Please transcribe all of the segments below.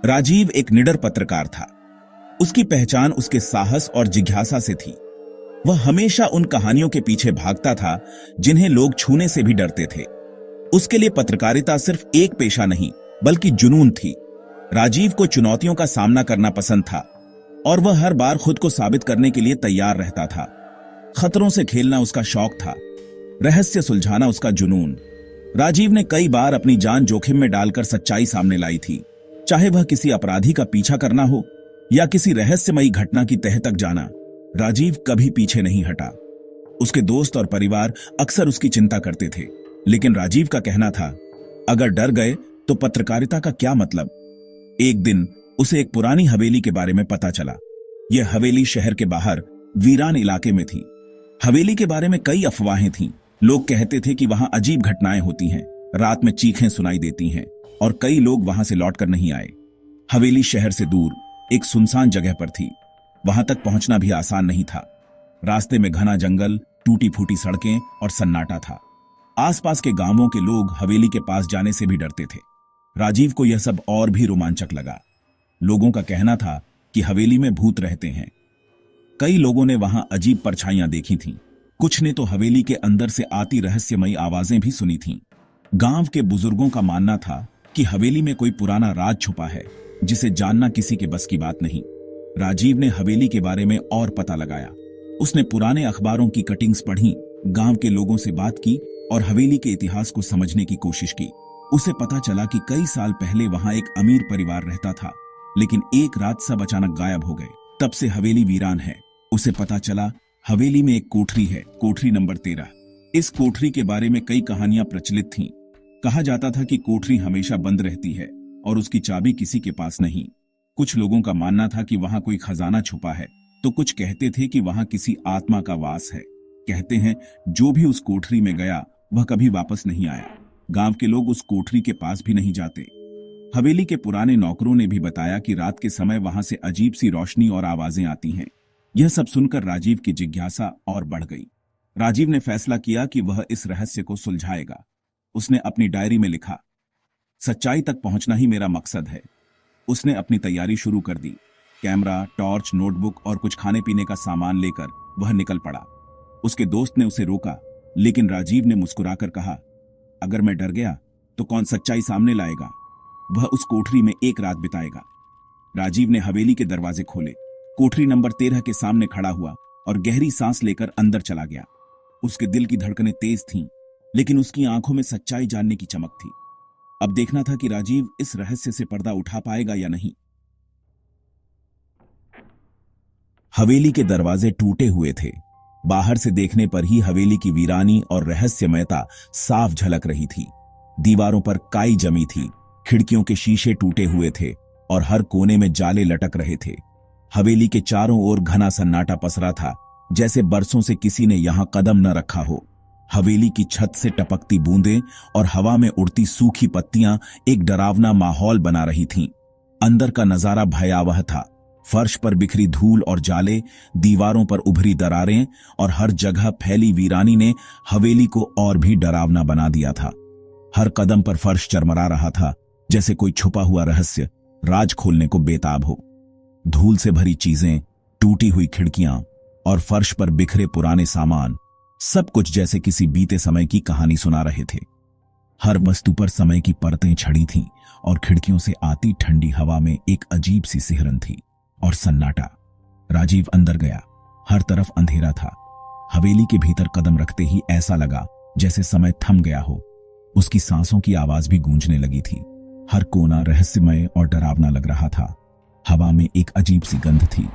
राजीव एक निडर पत्रकार था। उसकी पहचान उसके साहस और जिज्ञासा से थी। वह हमेशा उन कहानियों के पीछे भागता था जिन्हें लोग छूने से भी डरते थे। उसके लिए पत्रकारिता सिर्फ एक पेशा नहीं बल्कि जुनून थी। राजीव को चुनौतियों का सामना करना पसंद था और वह हर बार खुद को साबित करने के लिए तैयार रहता था। खतरों से खेलना उसका शौक था, रहस्य सुलझाना उसका जुनून। राजीव ने कई बार अपनी जान जोखिम में डालकर सच्चाई सामने लाई थी, चाहे वह किसी अपराधी का पीछा करना हो या किसी रहस्यमयी घटना की तह तक जाना। राजीव कभी पीछे नहीं हटा। उसके दोस्त और परिवार अक्सर उसकी चिंता करते थे, लेकिन राजीव का कहना था, अगर डर गए तो पत्रकारिता का क्या मतलब। एक दिन उसे एक पुरानी हवेली के बारे में पता चला। यह हवेली शहर के बाहर वीरान इलाके में थी। हवेली के बारे में कई अफवाहें थीं। लोग कहते थे कि वहां अजीब घटनाएं होती हैं, रात में चीखें सुनाई देती हैं और कई लोग वहां से लौटकर नहीं आए। हवेली शहर से दूर एक सुनसान जगह पर थी। वहां तक पहुंचना भी आसान नहीं था। रास्ते में घना जंगल, टूटी फूटी सड़कें और सन्नाटा था। आसपास के गांवों के लोग हवेली के पास जाने से भी डरते थे। राजीव को यह सब और भी रोमांचक लगा। लोगों का कहना था कि हवेली में भूत रहते हैं। कई लोगों ने वहां अजीब परछाइयां देखी थीं। कुछ ने तो हवेली के अंदर से आती रहस्यमयी आवाजें भी सुनी थीं। गांव के बुजुर्गों का मानना था कि हवेली में कोई पुराना राज छुपा है जिसे जानना किसी के बस की बात नहीं। राजीव ने हवेली के बारे में और पता लगाया। उसने पुराने अखबारों की कटिंग्स पढ़ी, गांव के लोगों से बात की और हवेली के इतिहास को समझने की कोशिश की। उसे पता चला कि कई साल पहले वहां एक अमीर परिवार रहता था, लेकिन एक रात सब अचानक गायब हो गए। तब से हवेली वीरान है। उसे पता चला हवेली में एक कोठरी है, कोठरी नंबर 13। इस कोठरी के बारे में कई कहानियां प्रचलित थीं। कहा जाता था कि कोठरी हमेशा बंद रहती है और उसकी चाबी किसी के पास नहीं। कुछ लोगों का मानना था कि वहां कोई खजाना छुपा है, तो कुछ कहते थे कि वहां किसी आत्मा का वास है। कहते हैं जो भी उस कोठरी में गया वह कभी वापस नहीं आया। गांव के लोग उस कोठरी के पास भी नहीं जाते। हवेली के पुराने नौकरों ने भी बताया कि रात के समय वहां से अजीब सी रोशनी और आवाजें आती हैं। यह सब सुनकर राजीव की जिज्ञासा और बढ़ गई। राजीव ने फैसला किया कि वह इस रहस्य को सुलझाएगा। उसने अपनी डायरी में लिखा, सच्चाई तक पहुंचना ही मेरा मकसद है। उसने अपनी तैयारी शुरू कर दी। कैमरा, टॉर्च, नोटबुक और कुछ खाने पीने का सामान लेकर वह निकल पड़ा। उसके दोस्त ने उसे रोका, लेकिन राजीव ने मुस्कुराकर कहा, अगर मैं डर गया तो कौन सच्चाई सामने लाएगा। वह उस कोठरी में एक रात बिताएगा। राजीव ने हवेली के दरवाजे खोले, कोठरी नंबर 13 के सामने खड़ा हुआ और गहरी सांस लेकर अंदर चला गया। उसके दिल की धड़कनें तेज थीं, लेकिन उसकी आंखों में सच्चाई जानने की चमक थी। अब देखना था कि राजीव इस रहस्य से पर्दा उठा पाएगा या नहीं। हवेली के दरवाजे टूटे हुए थे। बाहर से देखने पर ही हवेली की वीरानी और रहस्यमयता साफ झलक रही थी। दीवारों पर काई जमी थी, खिड़कियों के शीशे टूटे हुए थे और हर कोने में जाले लटक रहे थे। हवेली के चारों ओर घना सन्नाटा पसरा था, जैसे बरसों से किसी ने यहां कदम न रखा हो। हवेली की छत से टपकती बूंदें और हवा में उड़ती सूखी पत्तियां एक डरावना माहौल बना रही थीं। अंदर का नजारा भयावह था। फर्श पर बिखरी धूल और जाले, दीवारों पर उभरी दरारें और हर जगह फैली वीरानी ने हवेली को और भी डरावना बना दिया था। हर कदम पर फर्श चरमरा रहा था, जैसे कोई छुपा हुआ रहस्य राज खोलने को बेताब हो। धूल से भरी चीजें, टूटी हुई खिड़कियां और फर्श पर बिखरे पुराने सामान, सब कुछ जैसे किसी बीते समय की कहानी सुना रहे थे। हर वस्तु पर समय की परतें छड़ी थीं और खिड़कियों से आती ठंडी हवा में एक अजीब सी सिहरन थी और सन्नाटा। राजीव अंदर गया। हर तरफ अंधेरा था। हवेली के भीतर कदम रखते ही ऐसा लगा जैसे समय थम गया हो। उसकी सांसों की आवाज भी गूंजने लगी थी। हर कोना रहस्यमय और डरावना लग रहा था। हवा में एक अजीब सी गंध थी।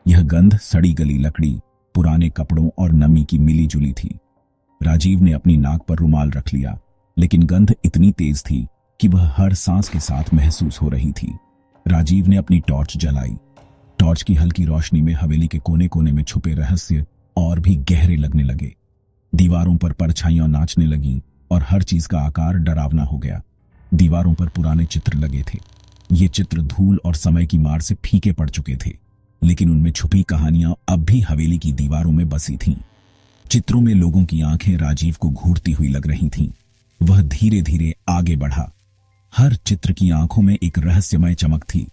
यह गंध सड़ी गली लकड़ी, पुराने कपड़ों और नमी की मिली जुली थी। राजीव ने अपनी नाक पर रुमाल रख लिया, लेकिन गंध इतनी तेज थी कि वह हर सांस के साथ महसूस हो रही थी। राजीव ने अपनी टॉर्च जलाई। टॉर्च की हल्की रोशनी में हवेली के कोने कोने में छुपे रहस्य और भी गहरे लगने लगे। दीवारों पर परछाइयां नाचने लगीं और हर चीज का आकार डरावना हो गया। दीवारों पर पुराने चित्र लगे थे। ये चित्र धूल और समय की मार से फीके पड़ चुके थे, लेकिन उनमें छुपी कहानियां अब भी हवेली की दीवारों में बसी थीं। चित्रों में लोगों की आंखें राजीव को घूरती हुई लग रही थीं। वह धीरे धीरे आगे बढ़ा। हर चित्र की आंखों में एक रहस्यमय चमक थी,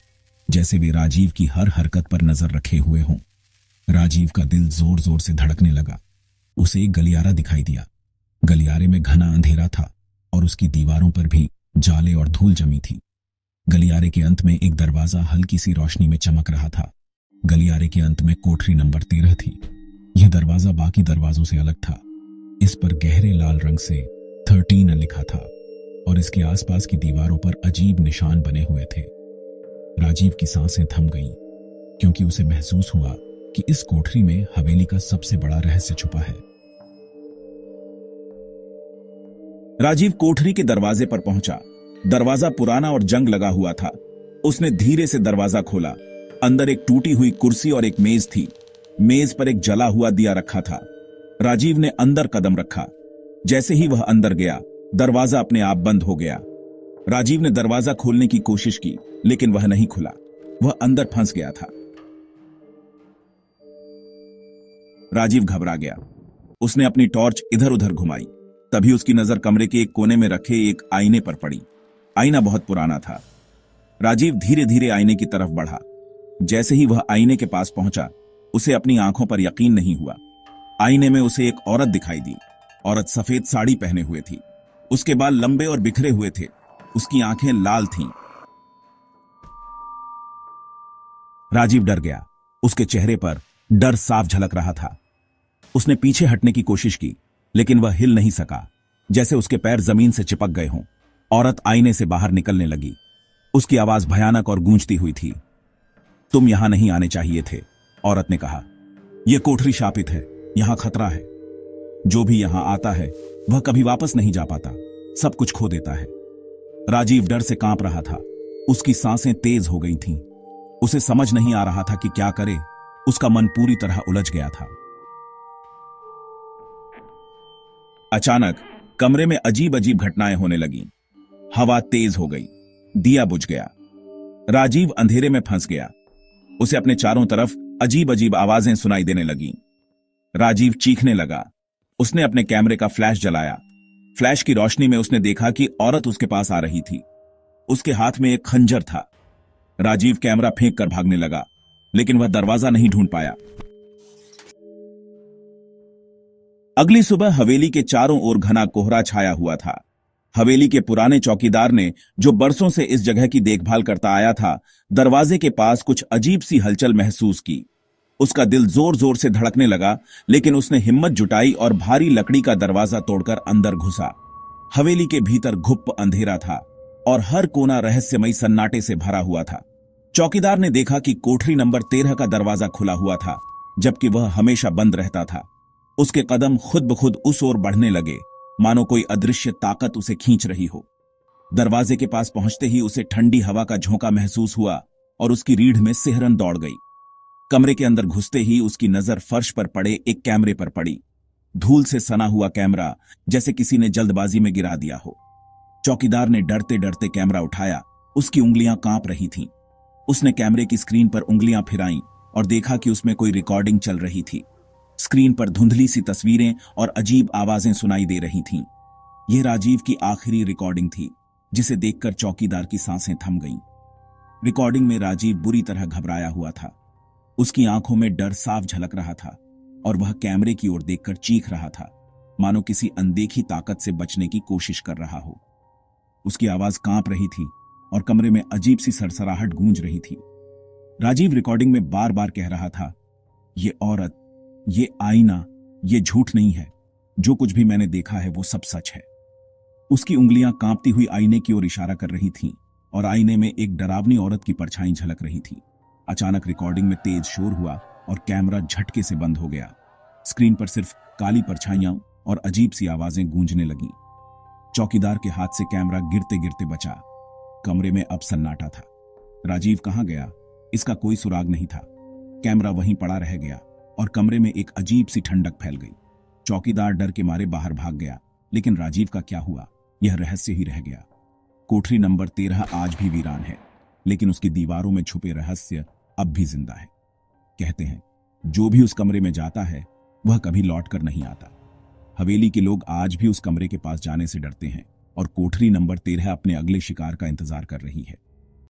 जैसे वे राजीव की हर हरकत पर नजर रखे हुए हों। राजीव का दिल जोर जोर से धड़कने लगा। उसे एक गलियारा दिखाई दिया। गलियारे में घना अंधेरा था और उसकी दीवारों पर भी जाले और धूल जमी थी। गलियारे के अंत में एक दरवाजा हल्की सी रोशनी में चमक रहा था। गलियारे के अंत में कोठरी नंबर 13 थी। यह दरवाजा बाकी दरवाजों से अलग था। इस पर गहरे लाल रंग से 13 लिखा था और इसके आसपास की दीवारों पर अजीब निशान बने हुए थे। राजीव की सांसें थम गईं, क्योंकि उसे महसूस हुआ कि इस कोठरी में हवेली का सबसे बड़ा रहस्य छुपा है। राजीव कोठरी के दरवाजे पर पहुंचा। दरवाजा पुराना और जंग लगा हुआ था। उसने धीरे से दरवाजा खोला। अंदर एक टूटी हुई कुर्सी और एक मेज थी। मेज पर एक जला हुआ दिया रखा था। राजीव ने अंदर कदम रखा। जैसे ही वह अंदर गया, दरवाजा अपने आप बंद हो गया। राजीव ने दरवाजा खोलने की कोशिश की, लेकिन वह नहीं खुला। वह अंदर फंस गया था। राजीव घबरा गया। उसने अपनी टॉर्च इधर उधर घुमाई। तभी उसकी नजर कमरे के एक कोने में रखे एक आईने पर पड़ी। आईना बहुत पुराना था। राजीव धीरे धीरे आईने की तरफ बढ़ा। जैसे ही वह आईने के पास पहुंचा, उसे अपनी आंखों पर यकीन नहीं हुआ। आईने में उसे एक औरत दिखाई दी। औरत सफेद साड़ी पहने हुए थी। उसके बाल लंबे और बिखरे हुए थे। उसकी आंखें लाल थीं। राजीव डर गया। उसके चेहरे पर डर साफ झलक रहा था। उसने पीछे हटने की कोशिश की, लेकिन वह हिल नहीं सका, जैसे उसके पैर जमीन से चिपक गए हों। औरत आईने से बाहर निकलने लगी। उसकी आवाज भयानक और गूंजती हुई थी। तुम यहां नहीं आने चाहिए थे, औरत ने कहा। यह कोठरी शापित है, यहां खतरा है। जो भी यहां आता है वह कभी वापस नहीं जा पाता, सब कुछ खो देता है। राजीव डर से कांप रहा था। उसकी सांसें तेज हो गई थीं। उसे समझ नहीं आ रहा था कि क्या करे। उसका मन पूरी तरह उलझ गया था। अचानक कमरे में अजीब अजीब घटनाएं होने लगीं। हवा तेज हो गई। दिया बुझ गया। राजीव अंधेरे में फंस गया। उसे अपने चारों तरफ अजीब अजीब आवाजें सुनाई देने लगीं। राजीव चीखने लगा। उसने अपने कैमरे का फ्लैश जलाया। फ्लैश की रोशनी में उसने देखा कि औरत उसके पास आ रही थी। उसके हाथ में एक खंजर था। राजीव कैमरा फेंक कर भागने लगा, लेकिन वह दरवाजा नहीं ढूंढ पाया। अगली सुबह हवेली के चारों ओर घना कोहरा छाया हुआ था। हवेली के पुराने चौकीदार ने, जो बरसों से इस जगह की देखभाल करता आया था, दरवाजे के पास कुछ अजीब सी हलचल महसूस की। उसका दिल जोर जोर से धड़कने लगा, लेकिन उसने हिम्मत जुटाई और भारी लकड़ी का दरवाजा तोड़कर अंदर घुसा। हवेली के भीतर घुप्प अंधेरा था और हर कोना रहस्यमयी सन्नाटे से भरा हुआ था। चौकीदार ने देखा कि कोठरी नंबर 13 का दरवाजा खुला हुआ था, जबकि वह हमेशा बंद रहता था। उसके कदम खुद ब खुद उस ओर बढ़ने लगे, मानो कोई अदृश्य ताकत उसे खींच रही हो। दरवाजे के पास पहुंचते ही उसे ठंडी हवा का झोंका महसूस हुआ और उसकी रीढ़ में सिहरन दौड़ गई। कमरे के अंदर घुसते ही उसकी नजर फर्श पर पड़े एक कैमरे पर पड़ी। धूल से सना हुआ कैमरा, जैसे किसी ने जल्दबाजी में गिरा दिया हो। चौकीदार ने डरते डरते कैमरा उठाया। उसकी उंगलियां कांप रही थीं। उसने कैमरे की स्क्रीन पर उंगलियां फिराईं और देखा कि उसमें कोई रिकॉर्डिंग चल रही थी। स्क्रीन पर धुंधली सी तस्वीरें और अजीब आवाजें सुनाई दे रही थीं। यह राजीव की आखिरी रिकॉर्डिंग थी, जिसे देखकर चौकीदार की सांसें थम गईं। रिकॉर्डिंग में राजीव बुरी तरह घबराया हुआ था। उसकी आंखों में डर साफ झलक रहा था और वह कैमरे की ओर देखकर चीख रहा था, मानो किसी अनदेखी ताकत से बचने की कोशिश कर रहा हो। उसकी आवाज कांप रही थी और कमरे में अजीब सी सरसराहट गूंज रही थी। राजीव रिकॉर्डिंग में बार बार कह रहा था, ये औरत, ये आईना, ये झूठ नहीं है। जो कुछ भी मैंने देखा है वो सब सच है। उसकी उंगलियां कांपती हुई आईने की ओर इशारा कर रही थीं और आईने में एक डरावनी औरत की परछाई झलक रही थी। अचानक रिकॉर्डिंग में तेज शोर हुआ और कैमरा झटके से बंद हो गया। स्क्रीन पर सिर्फ काली परछाइयां और अजीब सी आवाजें गूंजने लगीं। चौकीदार के हाथ से कैमरा गिरते गिरते बचा। कमरे में अब सन्नाटा था। राजीव कहां गया, इसका कोई सुराग नहीं था। कैमरा वहीं पड़ा रह गया और कमरे में एक अजीब सी ठंडक फैल गई। चौकीदार डर के मारे बाहर भाग गया, लेकिन राजीव का क्या हुआ, यह रहस्य ही रह गया। कोठरी नंबर 13 आज भी वीरान है, लेकिन उसकी दीवारों में छुपे रहस्य अब भी जिंदा है। कहते हैं, जो भी उस कमरे में जाता है वह कभी लौट कर नहीं आता। हवेली के लोग आज भी उस कमरे के पास जाने से डरते हैं और कोठरी नंबर 13 अपने अगले शिकार का इंतजार कर रही है।